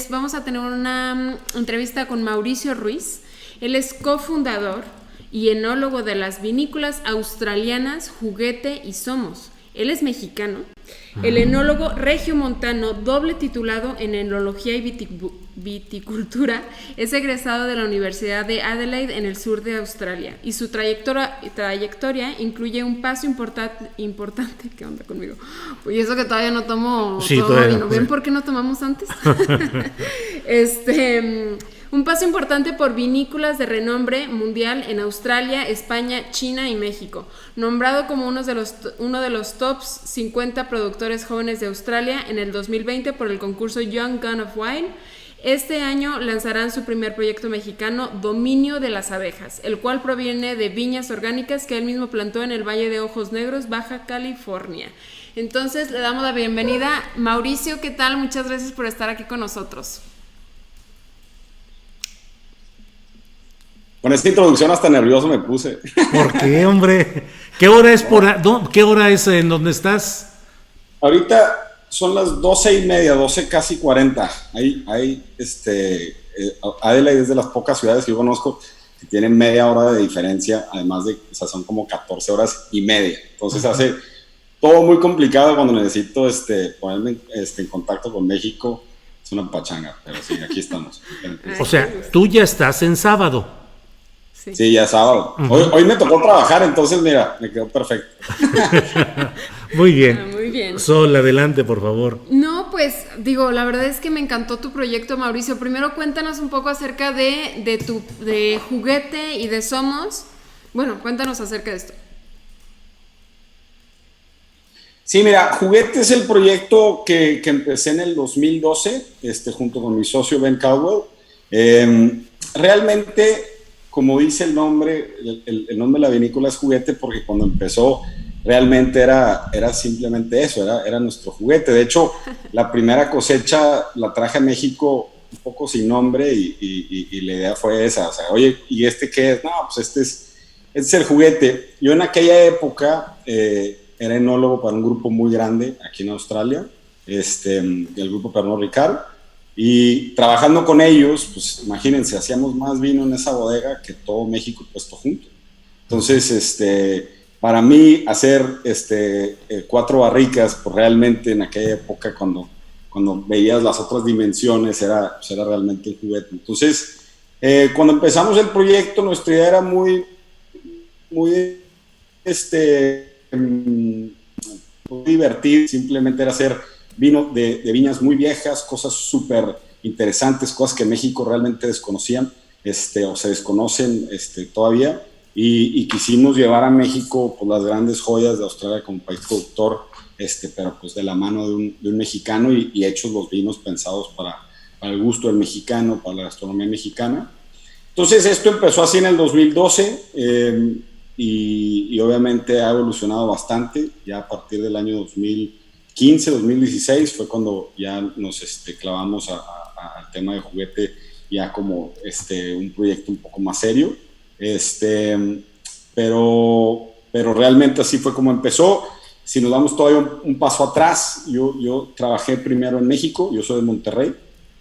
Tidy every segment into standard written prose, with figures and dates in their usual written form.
Vamos a tener una entrevista con Mauricio Ruiz. Él es cofundador y enólogo de las vinícolas australianas Juguete y Somos. Él es mexicano, el enólogo regiomontano, doble titulado en enología y viticultura, es egresado de la Universidad de Adelaide en el sur de Australia y su trayectoria incluye un paso importante. ¿Qué onda conmigo? Y eso que todavía no tomo todo vino. ¿Ven por qué no tomamos antes? Un paso importante por vinícolas de renombre mundial en Australia, España, China y México. Nombrado como uno de los tops 50 productores jóvenes de Australia en el 2020 por el concurso Young Gun of Wine. Este año lanzarán su primer proyecto mexicano, Dominio de las Abejas, el cual proviene de viñas orgánicas que él mismo plantó en el Valle de Ojos Negros, Baja California. Entonces le damos la bienvenida. Mauricio, ¿qué tal? Muchas gracias por estar aquí con nosotros. Con esta introducción hasta nervioso me puse. ¿Por qué, hombre? ¿Qué hora es ¿Qué hora es en donde estás? Ahorita son las 12:30, 12 casi 40. Adelaide es de las pocas ciudades que yo conozco que tienen media hora de diferencia, además de, son como 14 horas y media. Entonces hace todo muy complicado cuando necesito ponerme en contacto con México. Es una pachanga, pero sí, aquí estamos. O sea, tú ya estás en sábado. Sí, ya es sábado. Hoy me tocó trabajar, entonces mira, me quedó perfecto. Muy bien. Muy bien. Sol, adelante, por favor. No, pues digo, la verdad es que me encantó tu proyecto, Mauricio. Primero cuéntanos un poco acerca de Juguete y de Somos. Bueno, cuéntanos acerca de esto. Sí, mira, Juguete es el proyecto que empecé en el 2012, junto con mi socio Ben Caldwell. Realmente, como dice el nombre, el nombre de la vinícola es Juguete porque cuando empezó realmente era simplemente eso, era nuestro juguete. De hecho, la primera cosecha la traje a México un poco sin nombre y la idea fue esa, o sea, oye, ¿y este qué es? No, pues este es el juguete. Yo en aquella época era enólogo para un grupo muy grande aquí en Australia, el grupo Pernod Ricard. Y trabajando con ellos, pues imagínense, hacíamos más vino en esa bodega que todo México puesto junto. Entonces, para mí hacer 4 barricas, pues realmente en aquella época cuando veías las otras dimensiones era realmente un juguete. Entonces, cuando empezamos el proyecto, nuestra idea era muy divertida, simplemente era hacer vino de viñas muy viejas, cosas súper interesantes, cosas que en México realmente desconocían, o se desconocen todavía, y quisimos llevar a México pues, las grandes joyas de Australia como país productor, pero pues de la mano de un mexicano y hechos los vinos pensados para el gusto del mexicano, para la gastronomía mexicana. Entonces esto empezó así en el 2012 y obviamente ha evolucionado bastante, ya a partir del año 2015, 2016 fue cuando ya nos clavamos al tema de Juguete ya como un proyecto un poco más serio, pero realmente así fue como empezó. Si nos damos todavía un paso atrás, yo trabajé primero en México, yo soy de Monterrey,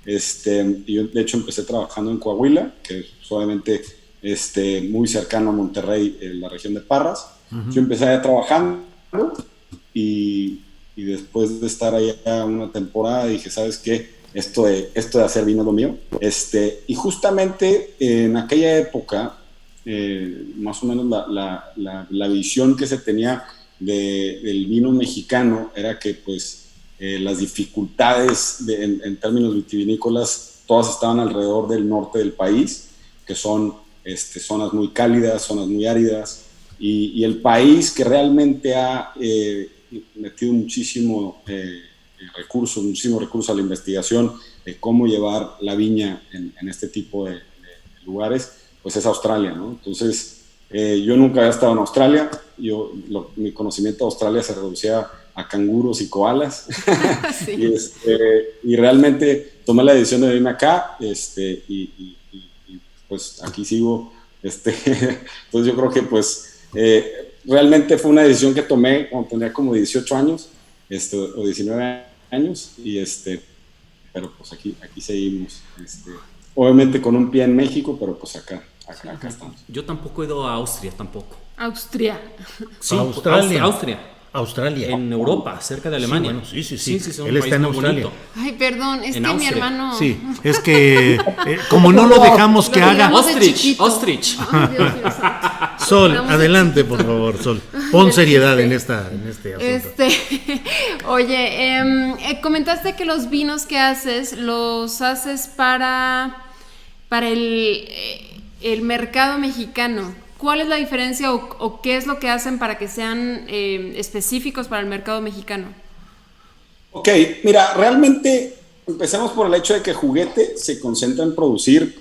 y yo de hecho empecé trabajando en Coahuila, que es obviamente muy cercano a Monterrey, en la región de Parras. Yo empecé allá trabajando y después de estar allá una temporada dije, ¿sabes qué? Esto de hacer vino es lo mío. Y justamente en aquella época, más o menos la visión que se tenía del vino mexicano era que pues las dificultades en términos vitivinícolas todas estaban alrededor del norte del país, que son zonas muy cálidas, zonas muy áridas, y el país que realmente ha metido muchísimo recursos a la investigación de cómo llevar la viña en este tipo de lugares, pues es Australia, ¿no? Entonces, yo nunca había estado en Australia, mi conocimiento de Australia se reducía a canguros y koalas, sí. y realmente tomé la decisión de venirme acá, y pues aquí sigo, entonces yo creo que pues realmente fue una decisión que tomé cuando tenía como 18 años, o 19 años, y pero pues aquí seguimos, obviamente con un pie en México, pero pues acá estamos. Yo tampoco he ido a Austria, tampoco. Austria. Sí, Australia. Australia. En Europa, cerca de Alemania. Sí, bueno, sí. Es un Él está país en muy Australia. bonito. Ay, perdón, es En que mi Austria. hermano... Sí, es que como no lo dejamos que Lo haga... dejamos de Ostrich, chiquito. Ostrich. Ay, Dios santo. Sol, Hablamos de adelante, chiquito. por favor, Sol. Pon seriedad en este asunto. Oye, comentaste que los vinos que haces los haces para el mercado mexicano. ¿Cuál es la diferencia o qué es lo que hacen para que sean específicos para el mercado mexicano? Ok, mira, realmente empezamos por el hecho de que Juguete se concentra en producir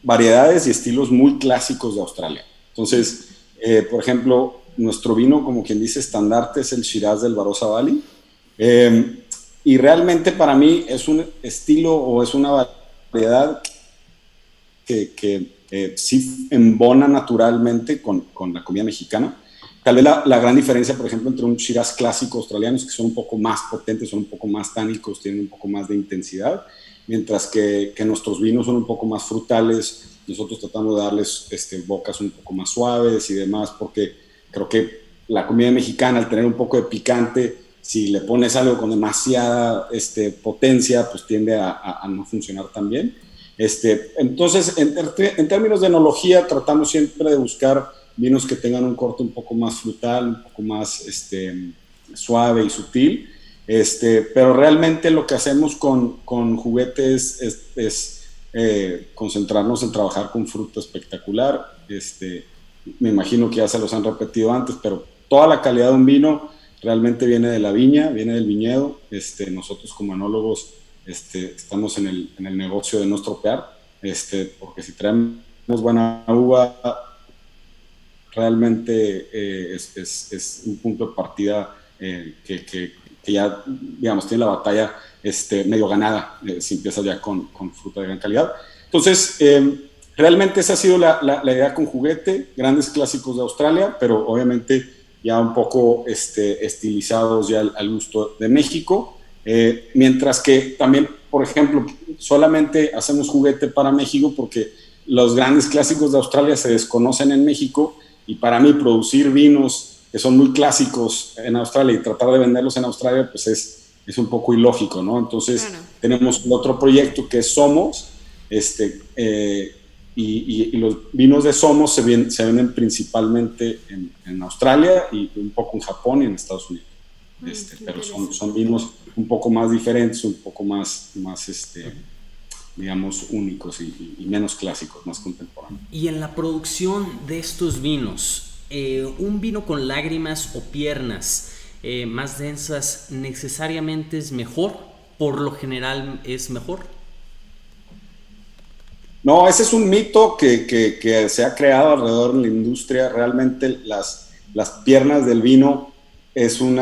variedades y estilos muy clásicos de Australia. Entonces, por ejemplo, nuestro vino, como quien dice, estandarte es el Shiraz del Barossa Valley. Y realmente para mí es un estilo o es una variedad que sí embona naturalmente con la comida mexicana. Tal vez la gran diferencia, por ejemplo, entre un Shiraz clásico australiano es que son un poco más potentes, son un poco más tánicos, tienen un poco más de intensidad, mientras que nuestros vinos son un poco más frutales. Nosotros tratamos de darles bocas un poco más suaves y demás, porque creo que la comida mexicana, al tener un poco de picante, si le pones algo con demasiada potencia, pues tiende a no funcionar tan bien. Entonces, en términos de enología, tratamos siempre de buscar vinos que tengan un corte un poco más frutal, un poco más suave y sutil. Pero realmente lo que hacemos con Juguete es concentrarnos en trabajar con fruta espectacular. Me imagino que ya se los han repetido antes, pero toda la calidad de un vino realmente viene de la viña, viene del viñedo. Nosotros como enólogos estamos en el negocio de no estropear, porque si traemos buena uva, realmente es un punto de partida que ya, digamos, tiene la batalla medio ganada, si empiezas ya con fruta de gran calidad. Entonces, realmente esa ha sido la idea con Juguete, grandes clásicos de Australia, pero obviamente ya un poco estilizados ya al gusto de México. Mientras que también, por ejemplo, solamente hacemos Juguete para México porque los grandes clásicos de Australia se desconocen en México, y para mí producir vinos que son muy clásicos en Australia y tratar de venderlos en Australia, pues es un poco ilógico, ¿no? Entonces, claro, tenemos otro proyecto que es Somos, y los vinos de Somos se venden principalmente en Australia y un poco en Japón y en Estados Unidos. Pero son vinos un poco más diferentes, un poco más digamos, únicos y menos clásicos, más contemporáneos. Y en la producción de estos vinos, un vino con lágrimas o piernas más densas, ¿necesariamente es mejor? ¿Por lo general es mejor? No, ese es un mito que se ha creado alrededor de la industria. Realmente las piernas del vino es un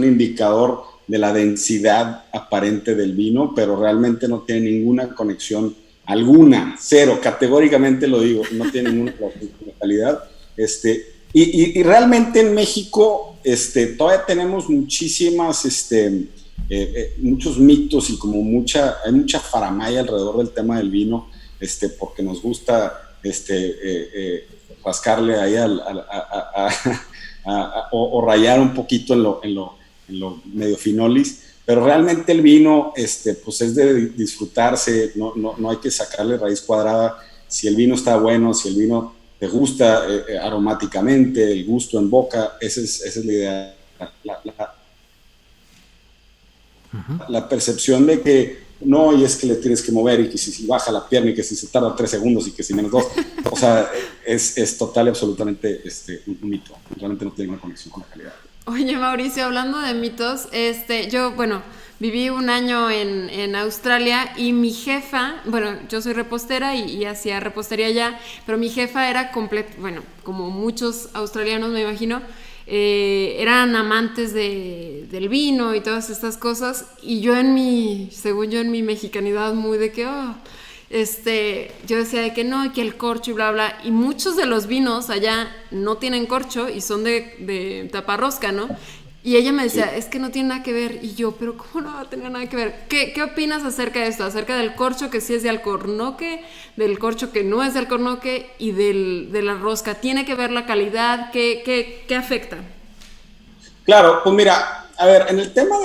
indicador de la densidad aparente del vino, pero realmente no tiene ninguna conexión alguna, cero, categóricamente lo digo, no tiene ninguna calidad. Y realmente en México todavía tenemos muchísimas, muchos mitos y como hay mucha faramaya alrededor del tema del vino, porque nos gusta rascarle ahí o rayar un poquito en lo medio finolis, pero realmente el vino pues es de disfrutarse, no hay que sacarle raíz cuadrada. Si el vino está bueno, si el vino te gusta aromáticamente, el gusto en boca, esa es la idea. La percepción de que no, y es que le tienes que mover, y que si baja la pierna, y que si se tarda 3 segundos, y que si menos 2, o sea, es total y absolutamente un mito. Realmente no tiene una conexión con la calidad. Oye, Mauricio, hablando de mitos, yo, bueno, viví un año en Australia, y mi jefa, bueno, yo soy repostera y hacía repostería allá, pero mi jefa era bueno, como muchos australianos me imagino, eran amantes del vino y todas estas cosas, y según yo en mi mexicanidad muy de que, yo decía de que no, y que el corcho y bla, bla, y muchos de los vinos allá no tienen corcho y son de taparrosca, ¿no? Y ella me decía, es que no tiene nada que ver. Y yo, pero ¿cómo no va a tener nada que ver? ¿Qué opinas acerca de esto? Acerca del corcho que sí es de alcornoque, del corcho que no es de alcornoque y de la rosca. ¿Tiene que ver la calidad? ¿Qué afecta? Claro, pues mira, a ver, en el tema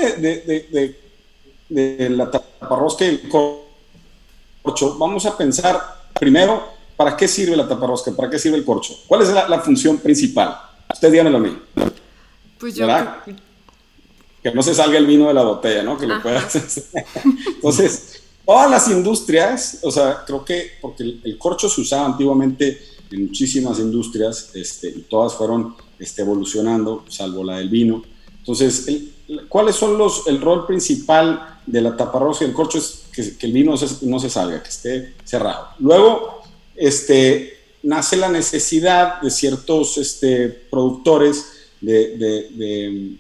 de la taparrosca y el corcho, vamos a pensar primero, ¿para qué sirve la taparrosca? ¿Para qué sirve el corcho? ¿Cuál es la función principal? Ustedes díganmelo a mí. Pues yo ¿Verdad? Que no se salga el vino de la botella, ¿no? Que lo puedas. Entonces, todas las industrias, o sea, creo que, porque el corcho se usaba antiguamente en muchísimas industrias, y todas fueron evolucionando, salvo la del vino. Entonces, ¿cuáles son el rol principal de la taparrosca y el corcho? Es que el vino no se salga, que esté cerrado. Luego, nace la necesidad de ciertos productores de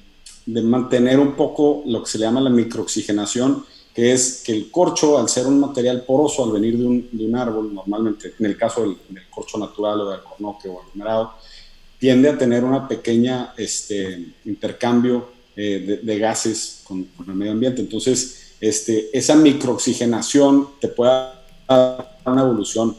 mantener un poco lo que se le llama la microoxigenación, que es que el corcho, al ser un material poroso, al venir de un árbol, normalmente, en el caso del corcho natural o del alcornoque o aglomerado, tiende a tener una pequeña intercambio de gases con el medio ambiente. Entonces, esa microoxigenación te puede dar una evolución.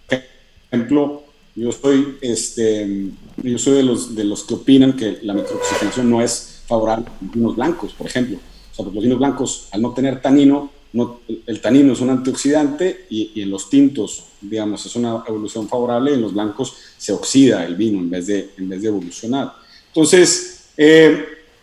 Por ejemplo, yo soy de los que opinan que la microoxigenación no es favorable a los vinos blancos, por ejemplo. O sea, porque los vinos blancos, al no tener tanino, el tanino es un antioxidante y en los tintos, digamos, es una evolución favorable, y en los blancos se oxida el vino en vez de evolucionar. Entonces,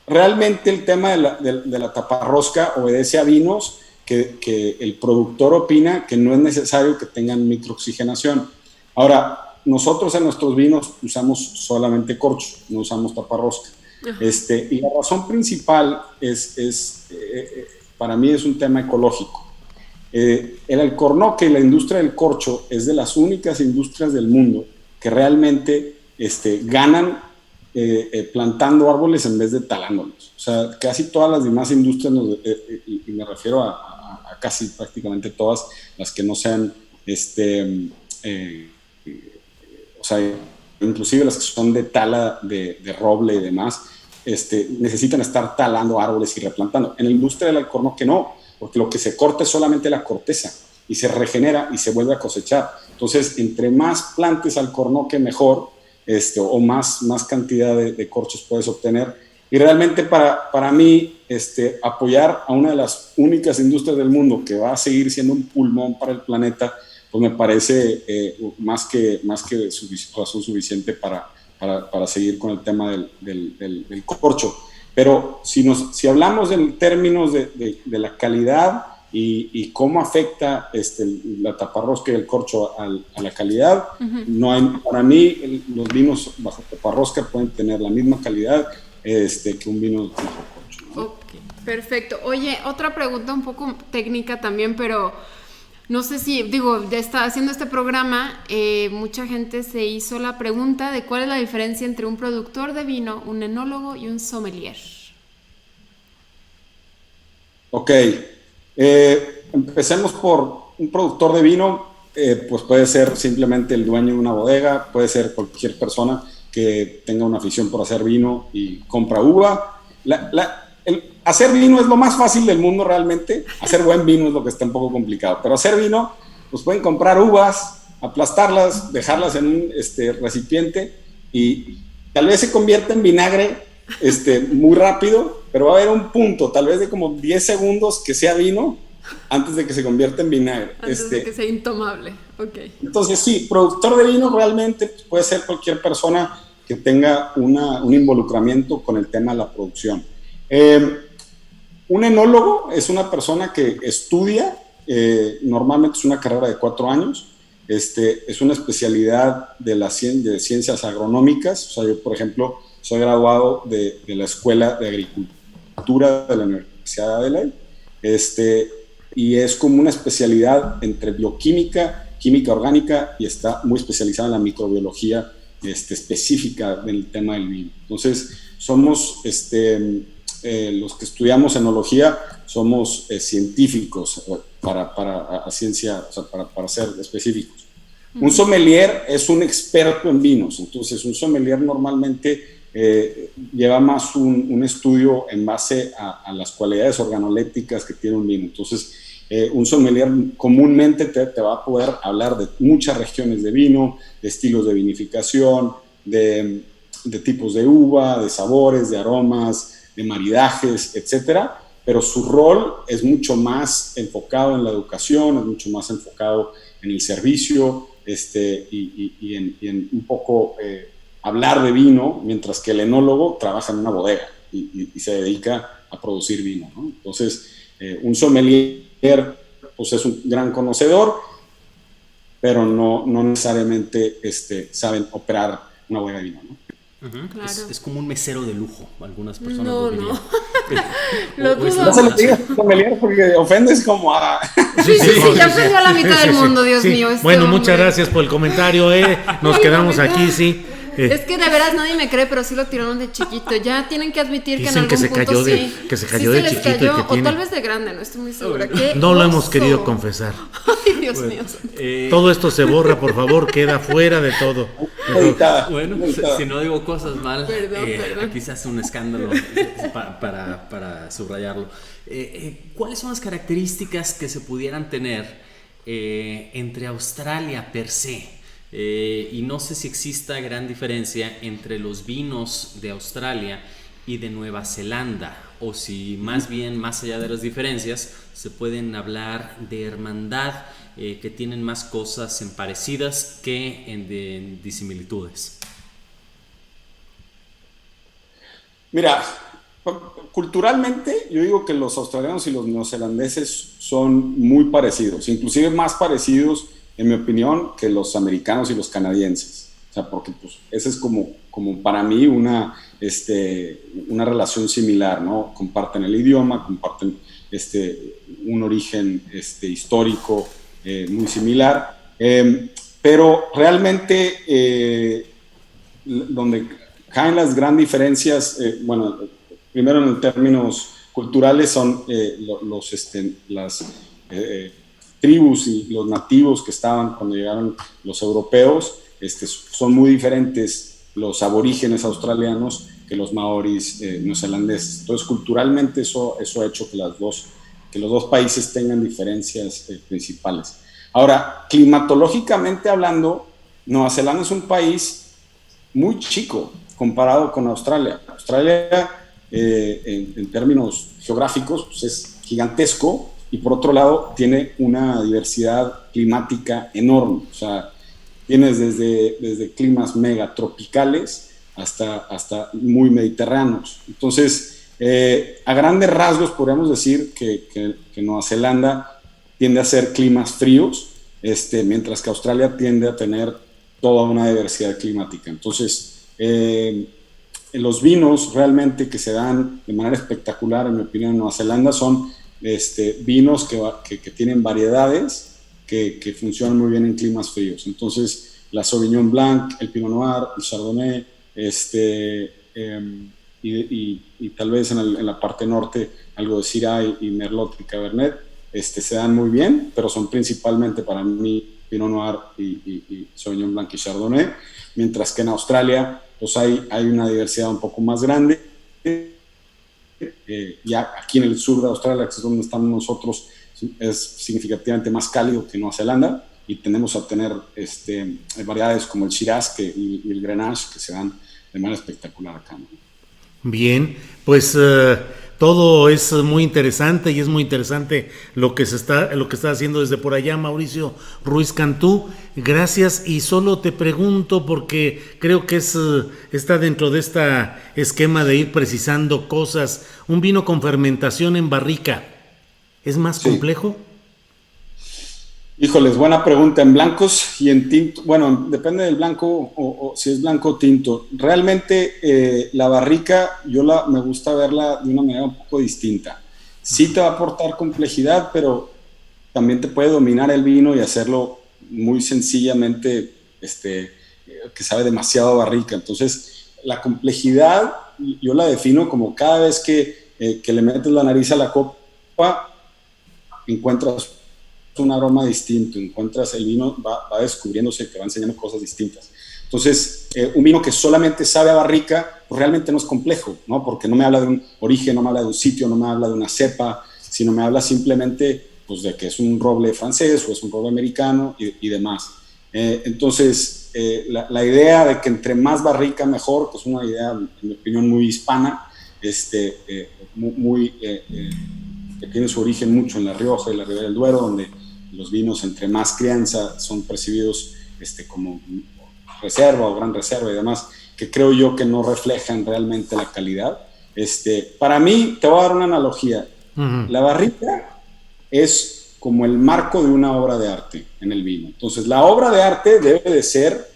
realmente el tema de la taparrosca obedece a vinos que el productor opina que no es necesario que tengan microoxigenación. Ahora, nosotros en nuestros vinos usamos solamente corcho, no usamos taparrosca. Y la razón principal para mí es un tema ecológico. El alcornoque y la industria del corcho es de las únicas industrias del mundo que realmente ganan plantando árboles en vez de talándolos. O sea, casi todas las demás industrias, y me refiero a casi prácticamente todas las que no sean o sea, inclusive las que son de tala de roble y demás, necesitan estar talando árboles y replantando. En la industria del alcornoque no, porque lo que se corta es solamente la corteza y se regenera y se vuelve a cosechar. Entonces, entre más plantes alcornoque, mejor, o más cantidad de corchos puedes obtener. Y realmente para mí, apoyar a una de las únicas industrias del mundo que va a seguir siendo un pulmón para el planeta, pues me parece más que razón suficiente para seguir con el tema del corcho. Pero si hablamos en términos de la calidad y cómo afecta la taparrosca y el corcho a la calidad, para mí los vinos bajo taparrosca pueden tener la misma calidad que un vino bajo corcho, ¿no? Ok, perfecto. Oye, otra pregunta un poco técnica también, pero no sé si, ya está haciendo este programa, mucha gente se hizo la pregunta de cuál es la diferencia entre un productor de vino, un enólogo y un sommelier. Ok, empecemos por un productor de vino, pues puede ser simplemente el dueño de una bodega, puede ser cualquier persona que tenga una afición por hacer vino y compra uva. Hacer vino es lo más fácil del mundo realmente. Hacer buen vino es lo que está un poco complicado. Pero hacer vino, pues pueden comprar uvas, aplastarlas, dejarlas en un recipiente y tal vez se convierta en vinagre muy rápido, pero va a haber un punto, tal vez de como 10 segundos que sea vino antes de que se convierta en vinagre. Antes de que sea intomable. Okay. Entonces sí, productor de vino realmente puede ser cualquier persona que tenga un involucramiento con el tema de la producción. Un enólogo es una persona que estudia, normalmente es una carrera de 4 años, es una especialidad de ciencias agronómicas. O sea, yo, por ejemplo, soy graduado de la Escuela de Agricultura de la Universidad de Adelaide, y es como una especialidad entre bioquímica, química orgánica, y está muy especializada en la microbiología específica del tema del vino. Entonces, somos los que estudiamos enología, somos científicos para ciencia, o sea, para ser específicos. Un sommelier es un experto en vinos. Entonces, un sommelier normalmente lleva más un estudio en base a las cualidades organolépticas que tiene un vino. Entonces, un sommelier comúnmente te va a poder hablar de muchas regiones de vino, de estilos de vinificación, de tipos de uva, de sabores, de aromas, de maridajes, etcétera, pero su rol es mucho más enfocado en la educación, es mucho más enfocado en el servicio, y en un poco hablar de vino, mientras que el enólogo trabaja en una bodega y se dedica a producir vino, ¿no? Entonces, un sommelier pues es un gran conocedor, pero no necesariamente saben operar una bodega de vino, ¿no? Uh-huh. Claro. Es como un mesero de lujo, algunas personas No, lo dirían. no. Lo dudo No se lo mucho. digas sommelier porque ofendes como a... Sí, ya ofendió a la mitad del mundo, Dios Sí. mío. Bueno, hombre. muchas gracias por el comentario, nos Ay, quedamos la verdad. aquí, sí. Es que de veras nadie me cree, pero sí lo tiraron de chiquito. Ya tienen que admitir que en Dicen algún que se punto cayó de- sí. que se cayó sí de se les chiquito y cayó, que o tiene- tal vez de grande, no estoy muy segura. ¡Qué No lo hemos oso! querido confesar. Ay, Dios mío. Todo esto se borra, por favor, queda fuera de todo. editada, Bueno, editada. si no digo cosas mal, Perdón. aquí se hace un escándalo para subrayarlo. ¿Cuáles son las características que se pudieran tener entre Australia per se? Y no sé si exista gran diferencia entre los vinos de Australia y de Nueva Zelanda, o si más bien, más allá de las diferencias, se pueden hablar de hermandad, que tienen más cosas en parecidas que en disimilitudes. Mira, culturalmente yo digo que los australianos y los neozelandeses son muy parecidos, inclusive más parecidos, en mi opinión, que los americanos y los canadienses. O sea, porque pues, esa es como para mí una relación similar, ¿no? Comparten el idioma, comparten un origen histórico muy similar, pero realmente donde caen las grandes diferencias, bueno, primero en términos culturales son las tribus y los nativos que estaban cuando llegaron los europeos, son muy diferentes los aborígenes australianos que los maoris neozelandeses. Entonces, culturalmente eso ha hecho que los dos países tengan diferencias principales. Ahora, climatológicamente hablando, Nueva Zelanda es un país muy chico comparado con Australia. Australia, en términos geográficos, pues es gigantesco y por otro lado tiene una diversidad climática enorme. O sea, tienes desde climas megatropicales hasta muy mediterráneos. Entonces, a grandes rasgos podríamos decir que Nueva Zelanda tiende a ser climas fríos, mientras que Australia tiende a tener toda una diversidad climática. Entonces, los vinos realmente que se dan de manera espectacular, en mi opinión, en Nueva Zelanda son vinos que tienen variedades que funcionan muy bien en climas fríos. Entonces, la Sauvignon Blanc, el Pinot Noir, el Chardonnay, y tal vez en la parte norte algo de Syrah y Merlot y Cabernet, se dan muy bien, pero son principalmente para mí Pinot Noir y Sauvignon Blanc y Chardonnay, mientras que en Australia pues hay una diversidad un poco más grande. Ya aquí en el sur de Australia, que es donde estamos nosotros, es significativamente más cálido que Nueva Zelanda, y tendemos a tener variedades como el Shiraz y el Grenache que se dan de manera espectacular acá, ¿no? Bien, pues todo es muy interesante y es muy interesante lo que está haciendo desde por allá Mauricio Ruiz Cantú. Gracias, y solo te pregunto porque creo que está dentro de este esquema de ir precisando cosas. Un vino con fermentación en barrica, ¿es más complejo? Híjoles, buena pregunta. En blancos y en tinto, bueno, depende del blanco o si es blanco o tinto. Realmente la barrica me gusta verla de una manera un poco distinta. Sí te va a aportar complejidad, pero también te puede dominar el vino y hacerlo muy sencillamente, que sabe demasiado a barrica. Entonces, la complejidad yo la defino como cada vez que le metes la nariz a la copa, encuentras un aroma distinto, encuentras el vino, va descubriéndose, te va enseñando cosas distintas. Entonces, un vino que solamente sabe a barrica, pues realmente no es complejo, ¿no? Porque no me habla de un origen, no me habla de un sitio, no me habla de una cepa, sino me habla simplemente pues, de que es un roble francés o es un roble americano y demás. Entonces, la idea de que entre más barrica mejor, pues una idea, en mi opinión, muy hispana, que tiene su origen mucho en La Rioja y la Ribera del Duero, donde los vinos entre más crianza son percibidos como reserva o gran reserva y demás, que creo yo que no reflejan realmente la calidad. Para mí, te voy a dar una analogía. La barrica es como el marco de una obra de arte en el vino. Entonces, la obra de arte debe de ser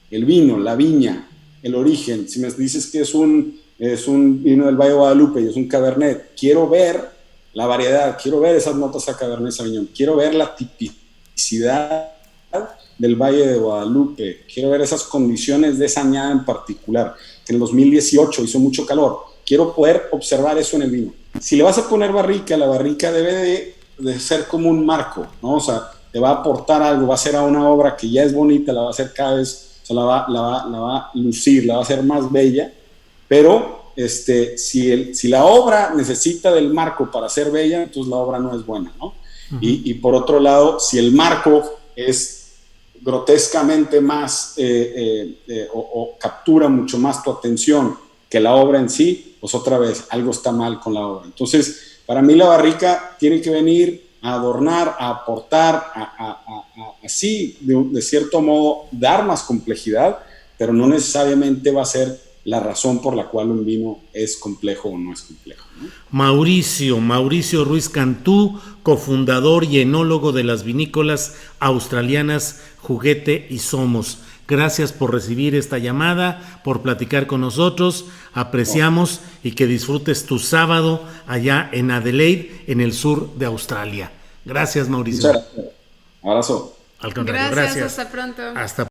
el vino, la viña, el origen. Si me dices que es un vino del Valle de Guadalupe y es un Cabernet, quiero ver la variedad, quiero ver esas notas a Cabernet Sauvignon, quiero ver la tipicidad del Valle de Guadalupe, quiero ver esas condiciones de esa añada en particular, que en el 2018 hizo mucho calor, quiero poder observar eso en el vino. Si le vas a poner barrica, la barrica debe de ser como un marco, ¿no? O sea, te va a aportar algo, va a ser a una obra que ya es bonita, la va a hacer cada vez, o sea, la va a lucir, la va a hacer más bella, pero si la obra necesita del marco para ser bella, entonces la obra no es buena, ¿no? Y por otro lado, si el marco es grotescamente más o captura mucho más tu atención que la obra en sí, pues otra vez algo está mal con la obra. Entonces, para mí la barrica tiene que venir a adornar, a aportar, así, de cierto modo, dar más complejidad, pero no necesariamente va a ser la razón por la cual un vino es complejo o no es complejo, ¿no? Mauricio Ruiz Cantú, cofundador y enólogo de las vinícolas australianas Juguete y Somos. Gracias por recibir esta llamada, por platicar con nosotros. Apreciamos y que disfrutes tu sábado allá en Adelaide, en el sur de Australia. Gracias, Mauricio. Muchas gracias. Abrazo. Al contrario, Gracias, hasta pronto. Hasta